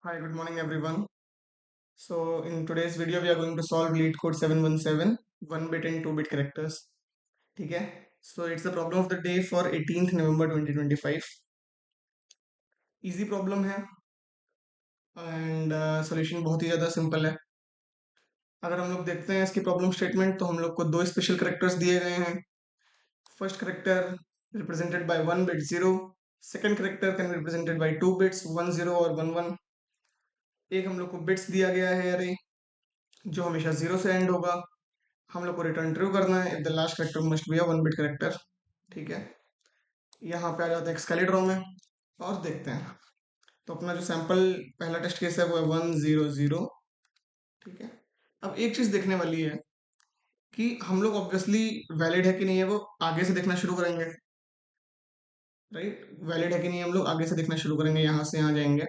Hi, good morning everyone. So in today's video we are going to solve LeetCode 717 1 bit and 2 bit characters. ठीक है? So it's the problem of the day for 18th November 2025. Easy problem है and solution बहुत ही ज़्यादा simple है. अगर हम लोग देखते हैं इसकी प्रॉब्लम स्टेटमेंट तो हम लोग को दो स्पेशल कैरेक्टर्स दिए गए हैं. First character represented by 1 bit 0. Second character can be represented by 2 bits 1 0 और 1 1. एक हम लोग को बिट्स दिया गया है अरे जो हमेशा जीरो से एंड होगा. हम लोग को रिटर्न ट्रू करना है if the last character must be a 1 bit character. ठीक है, यहाँ पे आ जाते हैं एक्सकैलिड्रो में और देखते हैं. तो अपना जो सैंपल पहला टेस्ट केस है वो है 1 0 0. ठीक है, अब एक चीज देखने वाली है कि हम लोग ऑब्वियसली वैलिड है कि नहीं है वो आगे से देखना शुरू करेंगे. राइट, वैलिड है कि नहीं हम लोग आगे से देखना शुरू करेंगे, यहाँ से यहाँ जाएंगे.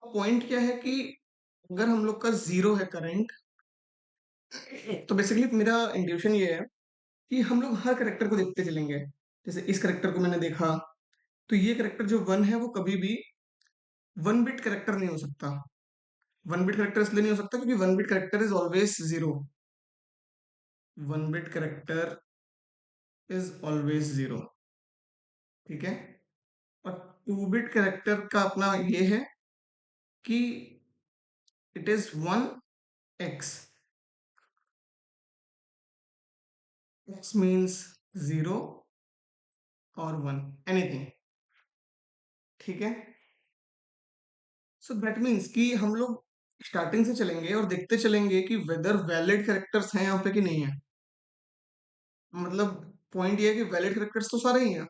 पॉइंट क्या है कि अगर हम लोग का जीरो है करंट तो बेसिकली मेरा इंट्यूशन ये है कि हम लोग हर करेक्टर को देखते चलेंगे. जैसे इस करेक्टर को मैंने देखा तो ये करेक्टर जो वन है वो कभी भी 1 bit करेक्टर नहीं हो सकता. 1 bit करेक्टर इसलिए नहीं हो सकता क्योंकि 1 bit character is always zero. 1 bit character is always zero. ठीक है, और 2 bit करेक्टर का अपना ये है कि it is 1x. x means zero और 1 एनीथिंग. ठीक है, सो दैट मीन्स कि हम लोग स्टार्टिंग से चलेंगे और देखते चलेंगे कि वेदर वैलिड कैरेक्टर्स हैं यहाँ पे कि नहीं है. मतलब पॉइंट ये है कि वैलिड कैरेक्टर्स तो सारे ही हैं.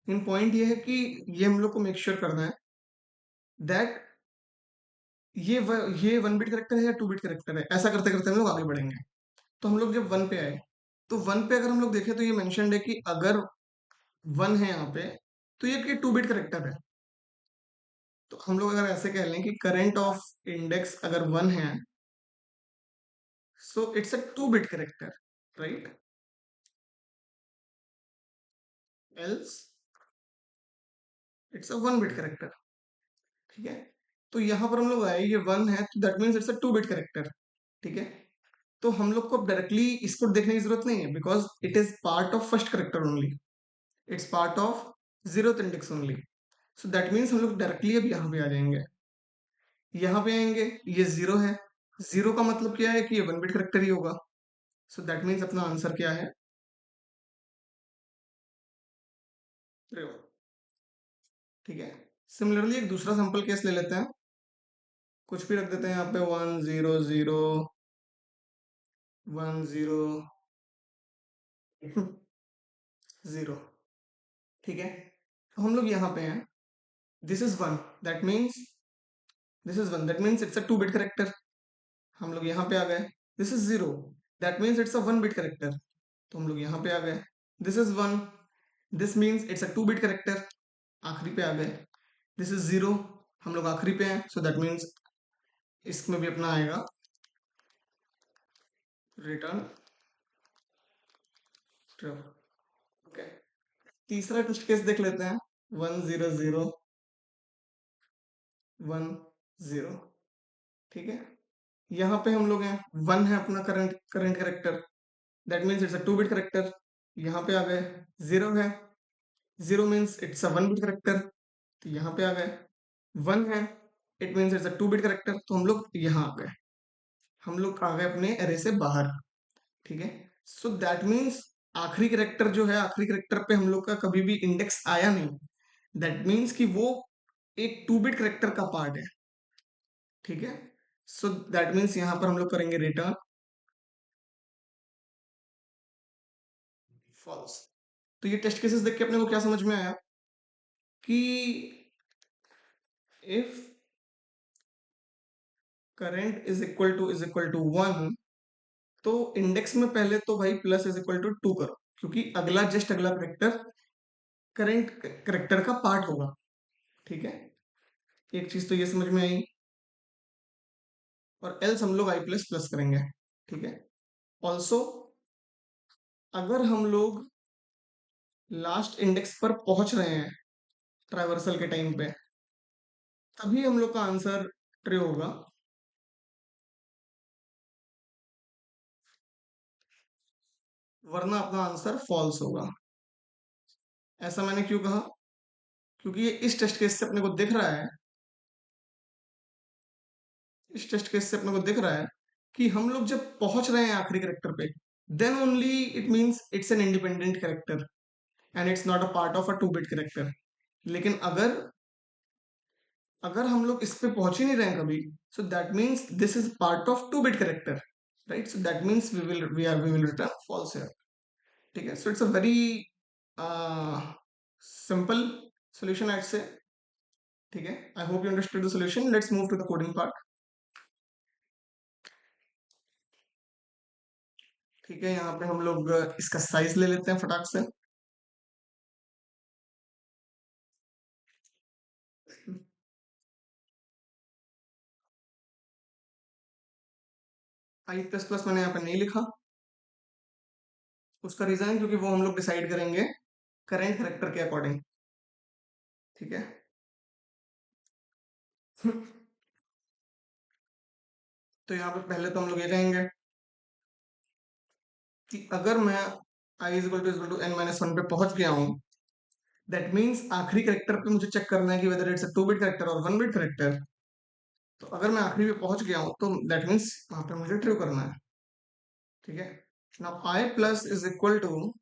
इन पॉइंट ये है कि ये हम लोग को मेक श्योर करना है दैट ये 1 bit करेक्टर है या 2 bit करेक्टर है. ऐसा करते करते हम लोग आगे बढ़ेंगे. तो हम लोग जब वन पे आए तो वन पे अगर हम लोग देखें तो ये मेंशन्ड है कि अगर वन है यहाँ पे तो ये 2 bit करेक्टर है. तो हम लोग अगर ऐसे कह लें कि करेंट ऑफ इंडेक्स अगर वन है so it's a 2 bit character. Right, else it's a 1 bit character. ठीक है, तो यहाँ पर हम लोग आए ये वन है तो that means it's a 2 bit character. ठीक है, तो हम लोग को डायरेक्टली इसको देखने की जरूरत नहीं है because it is part of first character only. It's part of zero index only. So that means हम लोग डायरेक्टली अब यहाँ पे आ जाएंगे. यहाँ पे आएंगे, ये जीरो है. जीरो का मतलब क्या है कि ये 1 bit करेक्टर ही होगा. सो दैट मीन्स अपना आंसर क्या है, ट्रू. ठीक है, सिमिलरली एक दूसरा सैंपल केस ले लेते हैं. कुछ भी रख देते हैं यहाँ पे 1 0 0 1 0 0. ठीक है, तो हम लोग यहाँ पे हैं. This is one, that means this is one, that means it's a 2 bit character. हम लोग यहाँ पे आ गए. This is zero, that means it's a 1 bit character. तो हम लोग यहाँ पे आ गए. This is one, this means it's a 2 bit character. आखिरी पे आ गए. दिस इज जीरो, हम लोग आखिरी पे हैं सो दैट मीन्स इसमें भी अपना आएगा रिटर्न ट्रू. ओके, तीसरा टेस्ट केस देख लेते हैं. 1 0 0 1 0. ठीक है, यहाँ पे हम लोग हैं. वन है अपना current current character, that means it's a 2 bit character. यहाँ पे आ गए. जीरो है, zero means it's a 1 bit character. तो यहाँ पे आ गए. वन है, it means it's a 2 bit character. तो हम लोग यहाँ आ गए. हम लोग आ गए अपने एरे से बाहर. ठीक है, सो दैट मीन्स आखिरी करेक्टर जो है आखिरी करेक्टर पे हम लोग का कभी भी इंडेक्स आया नहीं. दैट मीन्स कि वो एक 2 bit करेक्टर का पार्ट है. ठीक है, सो दैट मीन्स यहाँ पर हम लोग करेंगे रिटर्न फॉल्स. तो ये टेस्ट केसेस देख के अपने को क्या समझ में आया कि if current is equal to 1 तो इंडेक्स में पहले तो भाई प्लस इज इक्वल टू 2 करो क्योंकि अगला जस्ट अगला करेक्टर करंट करेक्टर का पार्ट होगा. ठीक है, एक चीज तो ये समझ में आई. और एल्स हम लोग आई प्लस प्लस करेंगे. ठीक है, ऑल्सो अगर हम लोग लास्ट इंडेक्स पर पहुंच रहे हैं ट्राइवर्सल के टाइम पे तभी हम लोग का आंसर ट्रू होगा। वरना अपना आंसर फॉल्स होगा। ऐसा मैंने क्यों कहा? क्योंकि ये इस टेस्ट केस से अपने को दिख रहा है, इस टेस्ट केस से अपने को दिख रहा है कि हम लोग जब पहुंच रहे हैं आखिरी करेक्टर पे, then only it means it's an independent character and it's not a part of a two bit character. लेकिन अगर अगर हम लोग इस पे पहुंच ही नहीं रहे हैं कभी, so that means this is part of two bit character, right? So that means we will return false here. ठीक है, so it's a very simple solution I'd say। ठीक है, I hope you understood the solution। Let's move to the coding part. ठीक है, यहाँ पे हम लोग इसका साइज ले लेते हैं फटाक से। आई प्लस प्लस मैंने यहाँ पे नहीं लिखा। उसका रीजन है क्योंकि वो हम लोग डिसाइड करेंगे करेंट करेक्टर के अकॉर्डिंग। ठीक है। तो यहाँ पे पहले तो हम लोग ये कहेंगे कि अगर मैं i is equal to n minus one पे पहुंच गया हूँ, दैट मीन्स आखिरी करेक्टर पे मुझे चेक करना है कि whether it's a two bit character और वन बिट करेक्टर। तो अगर मैं आखिरी पे पहुंच गया हूँ तो दैट मीन्स वहां पे मुझे ट्रू करना है। ठीक है। Now i plus is equal to,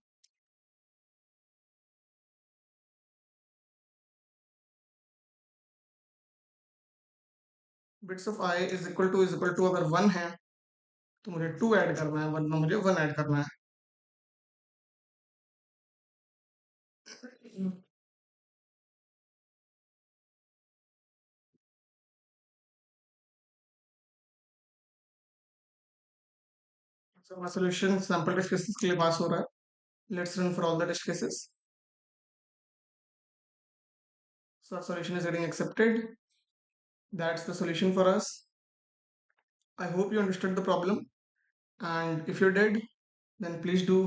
bits of i is equal to अगर वन है तो मुझे टू ऐड करना है, वरना मुझे वन ऐड करना है। So my solution sample test cases के लिए पास हो रहा है। Let's run for all the test cases. So our solution is getting accepted. That's the solution for us. I hope you understood the problem. And if you did, then please do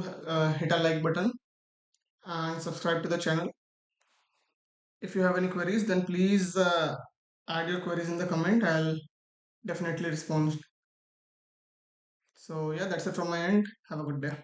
hit a like button and subscribe to the channel. If you have any queries, then please add your queries in the comment. I'll definitely respond. So yeah, that's it from my end. Have a good day.